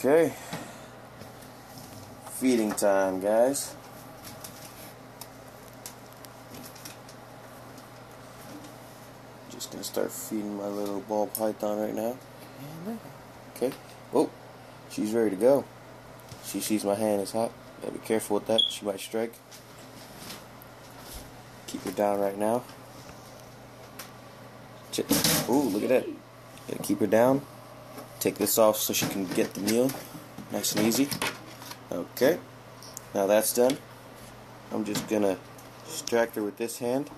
Okay, feeding time, guys. Just gonna start feeding my little ball python right now. Okay. Oh, she's ready to go. She sees my hand is hot. Gotta be careful with that. She might strike. Keep her down right now. Ooh, look at that. Gotta keep her down. Take this off so she can get the meal. Nice and easy. Okay. Now that's done. I'm just gonna distract her with this hand.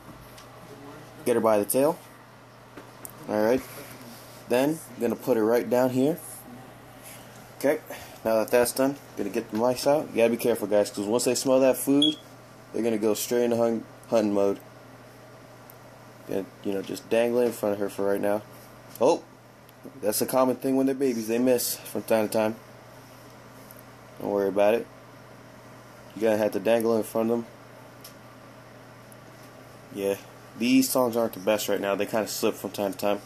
Get her by the tail. Alright. Then, I'm gonna put her right down here. Okay. Now that that's done, gonna get the mice out. You gotta be careful, guys, because once they smell that food, they're gonna go straight into hunting mode. And, just dangle it in front of her for right now. Oh! That's a common thing when they're babies. They miss from time to time. Don't worry about it. You're gonna have to dangle in front of them. Yeah, these songs aren't the best right now. They kind of slip from time to time.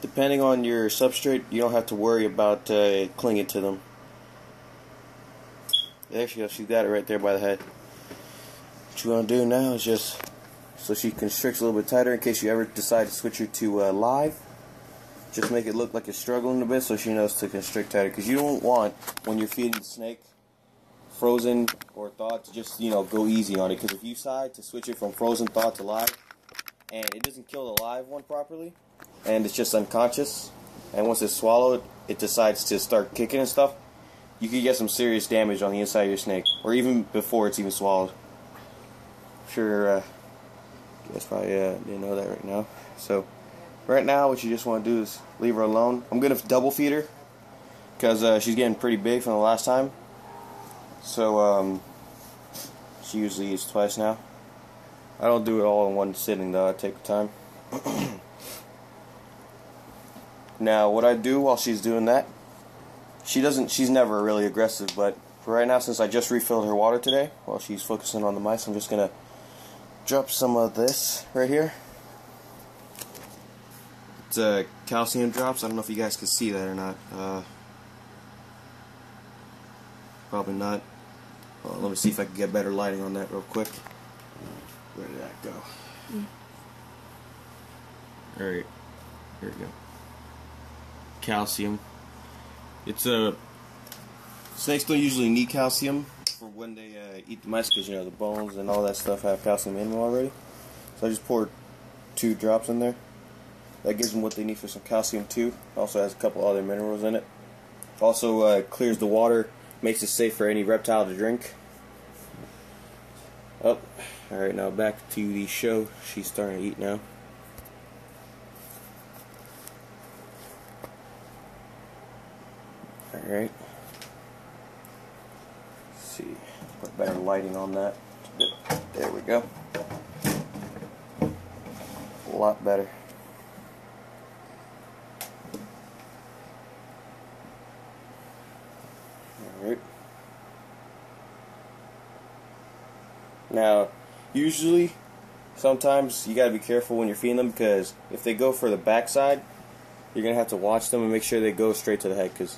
Depending on your substrate, you don't have to worry about clinging to them. There she goes. She got it right there by the head. What you want to do now is just so she constricts a little bit tighter in case you ever decide to switch her to live. Just make it look like it's struggling a bit so she knows to constrict tighter. Because you don't want, when you're feeding the snake, frozen or thawed, to just, go easy on it. Because if you decide to switch it from frozen, thawed to live, and it doesn't kill the live one properly, and it's just unconscious, and once it's swallowed, it decides to start kicking and stuff, you could get some serious damage on the inside of your snake. Or even before it's even swallowed. Sure, you guys probably didn't know that right now. So, right now, what you just want to do is leave her alone. I'm going to double feed her because she's getting pretty big from the last time. So, she usually eats twice now. I don't do it all in one sitting though. I take the time. Now, what I do while she's doing that, she's never really aggressive, but for right now, since I just refilled her water today, while she's focusing on the mice, I'm just going to drop some of this right here. It's calcium drops. I don't know if you guys can see that or not. Probably not. Well, let me see if I can get better lighting on that real quick. Where did that go? Alright, here we go. Calcium. It's snakes don't usually need calcium for when they eat the mice because the bones and all that stuff have calcium in them already. So I just poured 2 drops in there. That gives them what they need for some calcium too. Also has a couple other minerals in it. Also clears the water, makes it safe for any reptile to drink. Oh, alright, now back to the show. She's starting to eat now. Alright. Let's see. Put better lighting on that. There we go. A lot better. Alright. Now, usually, sometimes you gotta be careful when you're feeding them because if they go for the backside, you're gonna have to watch them and make sure they go straight to the head. Because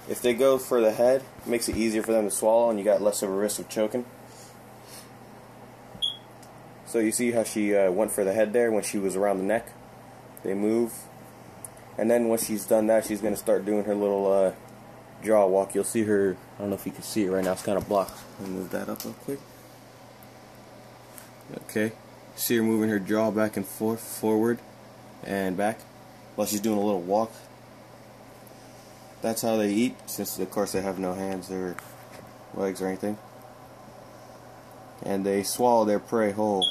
if they go for the head, it makes it easier for them to swallow and you got less of a risk of choking. So you see how she went for the head there when she was around the neck? They move. And then once she's done that, she's gonna start doing her little jaw walk. You'll see her, I don't know if you can see it right now, it's kind of blocked. Let me move that up real quick. Okay, see her moving her jaw back and forth, forward and back, while she's doing a little walk. That's how they eat, since of course they have no hands or legs or anything. And they swallow their prey whole.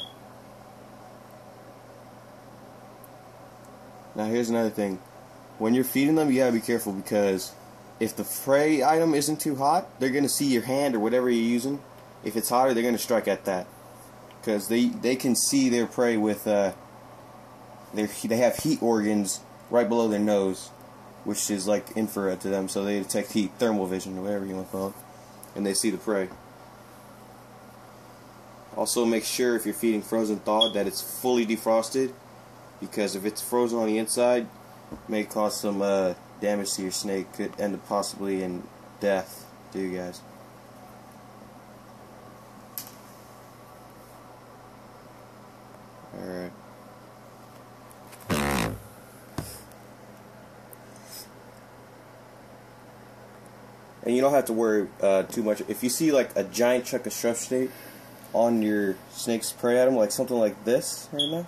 Now here's another thing. When you're feeding them, you gotta be careful because if the prey item isn't too hot, they're gonna see your hand or whatever you're using. If it's hotter, they're gonna strike at that. Because they can see their prey with they have heat organs right below their nose, which is like infrared to them, so they detect heat, thermal vision, or whatever you want to call it, and they see the prey. Also, make sure if you're feeding frozen thawed that it's fully defrosted, because if it's frozen on the inside, may cause some damage to your snake. Could end up possibly in death to you guys. Alright. And you don't have to worry too much. If you see like a giant chunk of substrate on your snake's prey item, like something like this right now,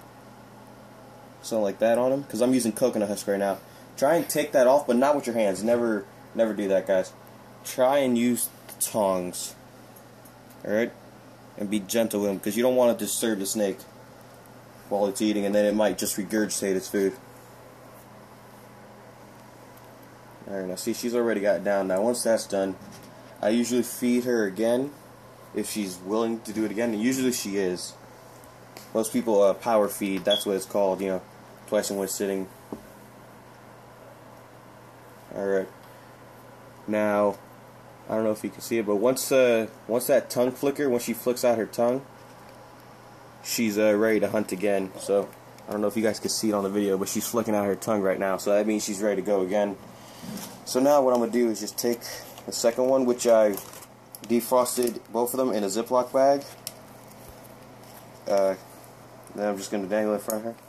something like that on him, because I'm using coconut husk right now, try and take that off, but not with your hands. Never do that, guys. Try and use the tongs, alright? And be gentle with him, because you don't want to disturb the snake while it's eating, and then it might just regurgitate its food. Alright, now see, she's already got it down. Now once that's done, I usually feed her again if she's willing to do it again, and usually she is. Most people power feed, that's what it's called, you know, twice in one sitting. Alright. Now, I don't know if you can see it, but once that tongue flicker, once she flicks out her tongue, she's ready to hunt again. So, I don't know if you guys can see it on the video, but she's flicking out her tongue right now, so that means she's ready to go again. So now what I'm going to do is just take the second one, which I defrosted both of them in a Ziploc bag. Then I'm just going to dangle it in front of her.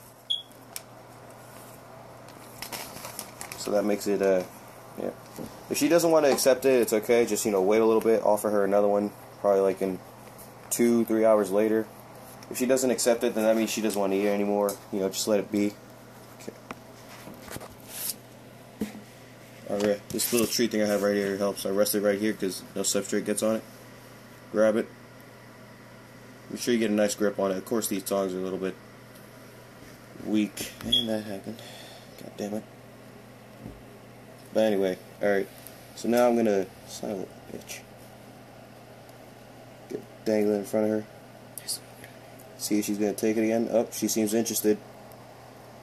So that makes it, yeah. If she doesn't want to accept it, it's okay. Just, you know, wait a little bit, offer her another one, probably like in 2-3 hours later. If she doesn't accept it, then that means she doesn't want to eat it anymore. You know, just let it be. Okay. Alright, this little treat thing I have right here helps. I rest it right here because no substrate gets on it. Grab it. Make sure you get a nice grip on it. Of course, these tongs are a little bit weak. And that happened. God damn it. But anyway, alright. So now I'm gonna silent bitch. Get dangling in front of her. See if she's gonna take it again. Oh, she seems interested.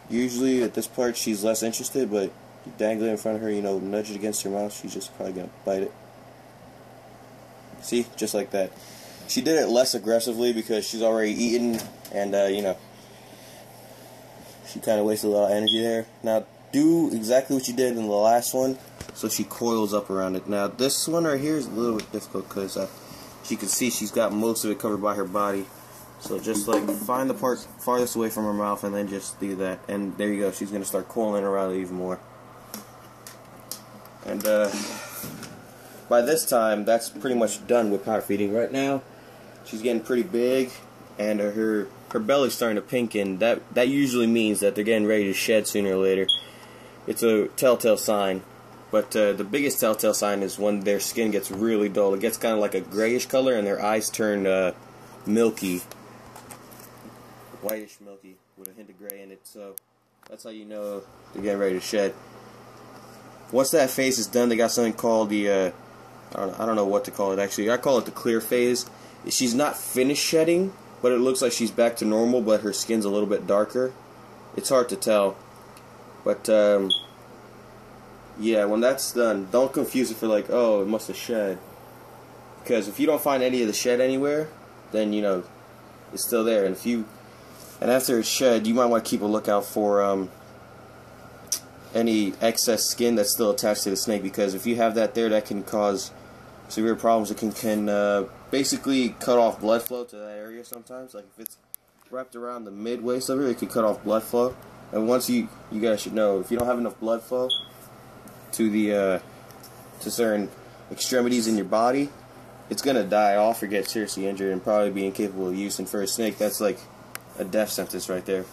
Usually at this part she's less interested, but you dangle it in front of her, you know, nudge it against her mouth, she's just probably gonna bite it. See? Just like that. She did it less aggressively because she's already eaten, and you know, she kinda wasted a lot of energy there. Now do exactly what you did in the last one, so she coils up around it. Now this one right here is a little bit difficult because she can see she's got most of it covered by her body. So just like find the part farthest away from her mouth and then just do that. And there you go, she's going to start coiling around it even more. And by this time, that's pretty much done with power feeding. Right now, she's getting pretty big and her belly's starting to pinken. That usually means that they're getting ready to shed sooner or later. It's a telltale sign. But the biggest telltale sign is when their skin gets really dull. It gets kind of like a grayish color and their eyes turn milky. Whitish milky with a hint of gray in it. So that's how you know they're getting ready to shed. Once that phase is done, they got something called the I don't know what to call it actually. I call it the clear phase. She's not finished shedding, but it looks like she's back to normal, but her skin's a little bit darker. It's hard to tell. But yeah, when that's done, don't confuse it for like, oh, it must have shed. Because if you don't find any of the shed anywhere, then you know it's still there. And after it's shed, you might want to keep a lookout for any excess skin that's still attached to the snake, because if you have that there, that can cause severe problems. It can basically cut off blood flow to that area sometimes. Like if it's wrapped around the mid waist of her, it can cut off blood flow. And once you guys should know, if you don't have enough blood flow to the to certain extremities in your body, it's gonna die off or get seriously injured and probably be incapable of use. And for a snake, that's like a death sentence right there,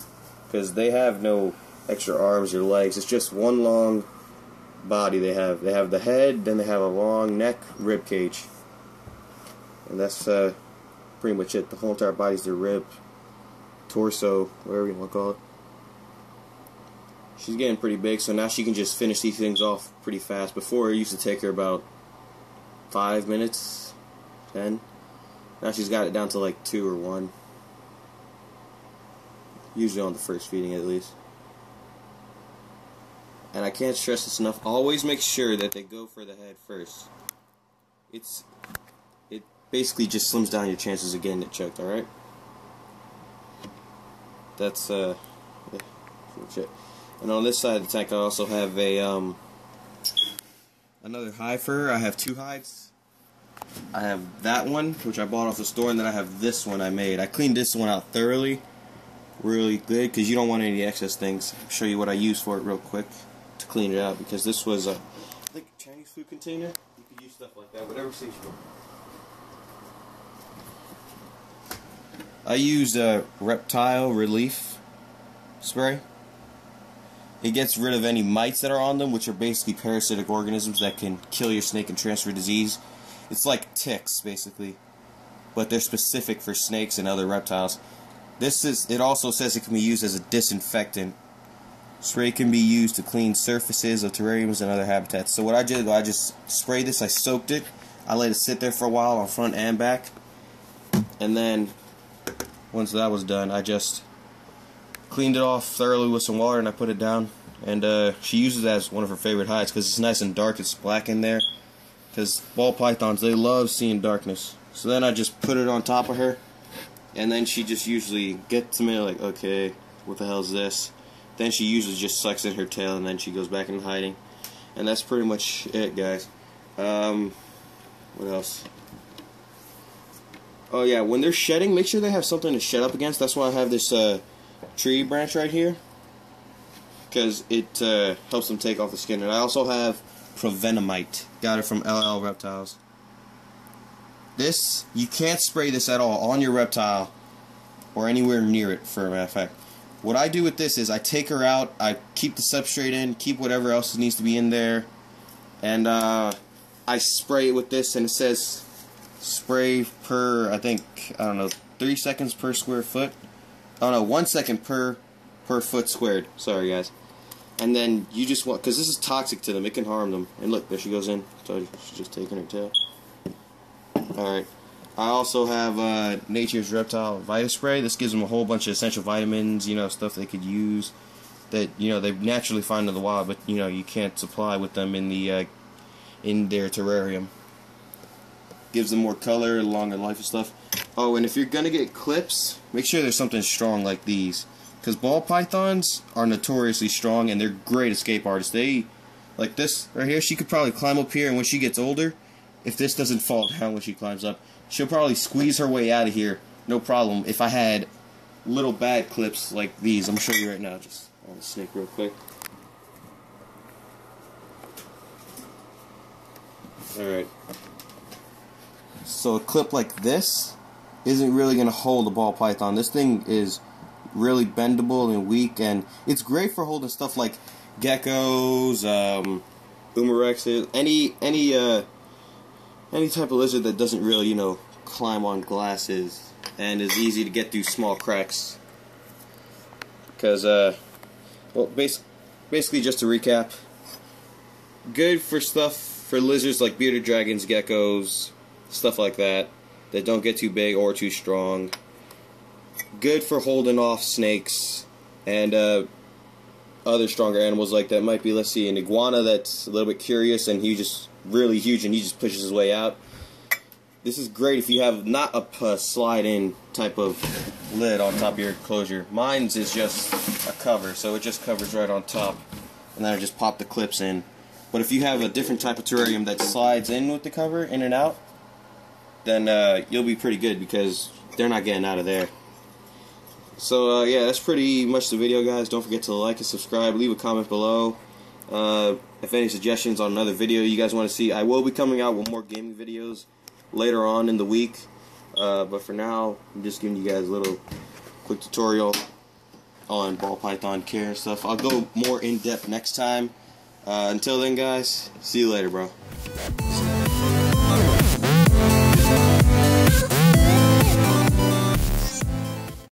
because they have no extra arms or legs. It's just one long body they have. They have the head, then they have a long neck, rib cage, and that's pretty much it. The whole entire body's their rib, torso, whatever you want to call it. She's getting pretty big, so now she can just finish these things off pretty fast. Before, it used to take her about 5 minutes, 10. Now she's got it down to like 2 or 1. Usually on the first feeding, at least. And I can't stress this enough, always make sure that they go for the head first. It basically just slims down your chances of getting it choked, alright? That's, yeah, pretty much it. And on this side of the tank, I also have a another hide fur. I have two hides. I have that one, which I bought off the store, and then I have this one I made. I cleaned this one out thoroughly, really good, because you don't want any excess things. I'll show you what I used for it real quick to clean it out, because this was I think a Chinese food container. You could use stuff like that, whatever suits you. I used a reptile relief spray. It gets rid of any mites that are on them, which are basically parasitic organisms that can kill your snake and transfer disease. It's like ticks, basically, but they're specific for snakes and other reptiles. It also says it can be used as a disinfectant. Spray can be used to clean surfaces of terrariums and other habitats. So what I did, I just sprayed this, I soaked it, I let it sit there for a while on front and back, and then once that was done, I just cleaned it off thoroughly with some water and I put it down. And she uses it as one of her favorite hides because it's nice and dark, it's black in there. Because ball pythons, they love seeing darkness. So then I just put it on top of her, and then she just usually gets to me like, okay, what the hell is this? Then she usually just sucks in her tail and then she goes back in hiding. And that's pretty much it, guys. What else? Oh yeah, when they're shedding, make sure they have something to shed up against. That's why I have this tree branch right here, because it helps them take off the skin. And I also have Provenomite. Got it from LL Reptiles. This, you can't spray this at all on your reptile or anywhere near it, for a matter of fact. What I do with this is I take her out, I keep the substrate in, keep whatever else needs to be in there, and I spray it with this, and it says spray per, I think, I don't know, 3 seconds per square foot. Oh no, 1 second per foot squared. Sorry guys. And then you just want, because this is toxic to them, it can harm them. And look, there she goes in. So she's just taking her tail. Alright. I also have Nature's Reptile Vita Spray. This gives them a whole bunch of essential vitamins, you know, stuff they could use that, you know, they naturally find in the wild, but, you know, you can't supply with them in the in their terrarium. Gives them more color, longer life and stuff. Oh, and if you're gonna get clips, make sure there's something strong like these. Because ball pythons are notoriously strong and they're great escape artists. They, like this right here, she could probably climb up here, and when she gets older, if this doesn't fall down when she climbs up, she'll probably squeeze her way out of here, no problem. If I had little bad clips like these, I'm gonna show you right now, just on the snake real quick. Alright. So a clip like this isn't really going to hold a ball python. This thing is really bendable and weak, and it's great for holding stuff like geckos, boomerexes, any type of lizard that doesn't really, you know, climb on glasses and is easy to get through small cracks. Because, well, basically, just to recap, good for stuff for lizards like bearded dragons, geckos, stuff like that don't get too big or too strong. Good for holding off snakes and other stronger animals like that. Might be, let's see, an iguana that's a little bit curious and he's just really huge and he just pushes his way out. This is great if you have not a slide-in type of lid on top of your enclosure. Mine's is just a cover, so it just covers right on top, and then I just pop the clips in. But if you have a different type of terrarium that slides in with the cover, in and out, then you'll be pretty good because they're not getting out of there. So yeah, that's pretty much the video, guys. Don't forget to like and subscribe. Leave a comment below. If any suggestions on another video you guys want to see, I will be coming out with more gaming videos later on in the week. But for now, I'm just giving you guys a little quick tutorial on ball python care and stuff. I'll go more in depth next time. Until then, guys, see you later, bro.